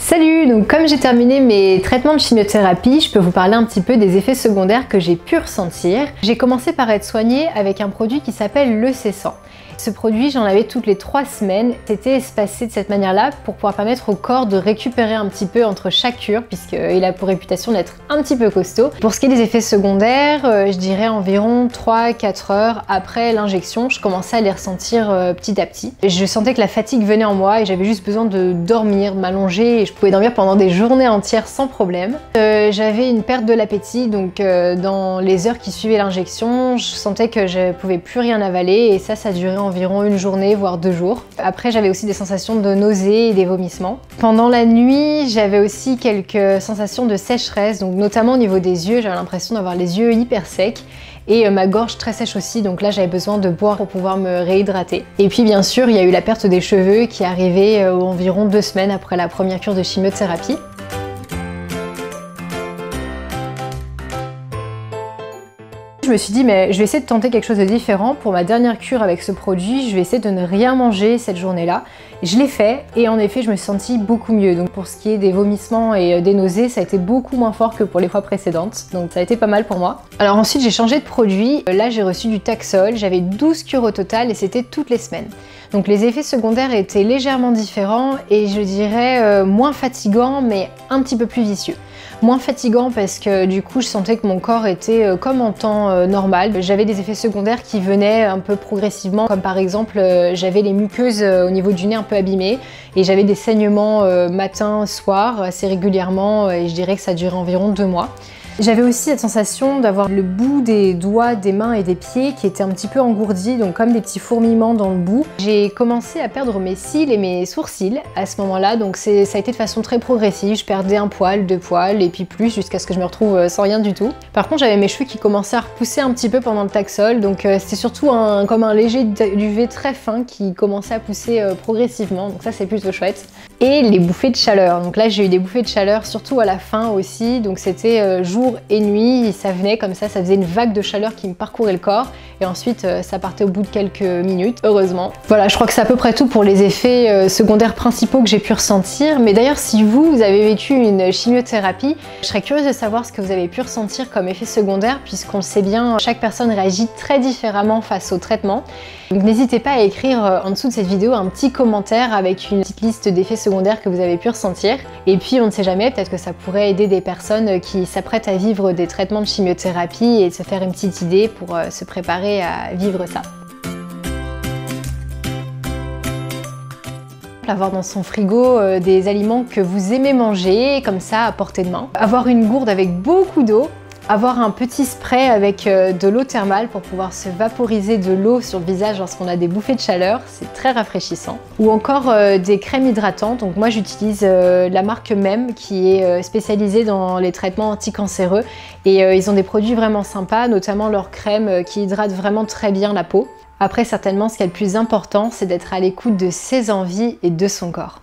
Salut! Donc comme j'ai terminé mes traitements de chimiothérapie, je peux vous parler un petit peu des effets secondaires que j'ai pu ressentir. J'ai commencé par être soignée avec un produit qui s'appelle le C100. Ce produit, j'en avais toutes les 3 semaines. C'était espacé de cette manière-là pour pouvoir permettre au corps de récupérer un petit peu entre chaque cure, puisqu'il a pour réputation d'être un petit peu costaud. Pour ce qui est des effets secondaires, je dirais environ 3-4 heures après l'injection, je commençais à les ressentir petit à petit. Je sentais que la fatigue venait en moi et j'avais juste besoin de dormir, de m'allonger, et je pouvais dormir pendant des journées entières sans problème. J'avais une perte de l'appétit, donc dans les heures qui suivaient l'injection, je sentais que je pouvais plus rien avaler et ça durait environ une journée, voire 2 jours. Après, j'avais aussi des sensations de nausées et des vomissements. Pendant la nuit, j'avais aussi quelques sensations de sécheresse, donc notamment au niveau des yeux, j'avais l'impression d'avoir les yeux hyper secs et ma gorge très sèche aussi, donc là j'avais besoin de boire pour pouvoir me réhydrater. Et puis bien sûr, il y a eu la perte des cheveux qui est arrivée environ 2 semaines après la première cure de chimiothérapie. Je me suis dit mais je vais essayer de tenter quelque chose de différent. Pour ma dernière cure avec ce produit, je vais essayer de ne rien manger cette journée-là. Je l'ai fait et en effet je me suis sentie beaucoup mieux. Donc pour ce qui est des vomissements et des nausées, ça a été beaucoup moins fort que pour les fois précédentes. Donc ça a été pas mal pour moi. Alors ensuite j'ai changé de produit. Là j'ai reçu du Taxol. J'avais 12 cures au total et c'était toutes les semaines. Donc les effets secondaires étaient légèrement différents et je dirais moins fatigants mais un petit peu plus vicieux. Moins fatigant parce que du coup je sentais que mon corps était comme en temps normal. J'avais des effets secondaires qui venaient un peu progressivement, comme par exemple j'avais les muqueuses au niveau du nez un peu abîmées et j'avais des saignements matin, soir assez régulièrement et je dirais que ça durait environ 2 mois. J'avais aussi cette sensation d'avoir le bout des doigts, des mains et des pieds qui étaient un petit peu engourdis, donc comme des petits fourmillements dans le bout. J'ai commencé à perdre mes cils et mes sourcils à ce moment-là, donc ça a été de façon très progressive. Je perdais 1 poil, 2 poils et puis plus jusqu'à ce que je me retrouve sans rien du tout. Par contre, j'avais mes cheveux qui commençaient à repousser un petit peu pendant le Taxol, donc c'était surtout comme un léger duvet très fin qui commençait à pousser progressivement, donc ça c'est plutôt chouette. Et les bouffées de chaleur, donc là j'ai eu des bouffées de chaleur surtout à la fin aussi, donc c'était jour et nuit, ça venait comme ça faisait une vague de chaleur qui me parcourait le corps et ensuite ça partait au bout de quelques minutes, heureusement. Voilà, je crois que c'est à peu près tout pour les effets secondaires principaux que j'ai pu ressentir, mais d'ailleurs si vous avez vécu une chimiothérapie, je serais curieuse de savoir ce que vous avez pu ressentir comme effet secondaire puisqu'on le sait bien, chaque personne réagit très différemment face au traitement. Donc n'hésitez pas à écrire en dessous de cette vidéo un petit commentaire avec une petite liste d'effets secondaires que vous avez pu ressentir. Et puis on ne sait jamais, peut-être que ça pourrait aider des personnes qui s'apprêtent à vivre des traitements de chimiothérapie et de se faire une petite idée pour se préparer à vivre ça. Avoir dans son frigo des aliments que vous aimez manger, comme ça à portée de main. Avoir une gourde avec beaucoup d'eau. Avoir un petit spray avec de l'eau thermale pour pouvoir se vaporiser de l'eau sur le visage lorsqu'on a des bouffées de chaleur, c'est très rafraîchissant. Ou encore des crèmes hydratantes, donc moi j'utilise la marque Même qui est spécialisée dans les traitements anticancéreux et ils ont des produits vraiment sympas, notamment leur crème qui hydrate vraiment très bien la peau. Après certainement ce qui est le plus important, c'est d'être à l'écoute de ses envies et de son corps.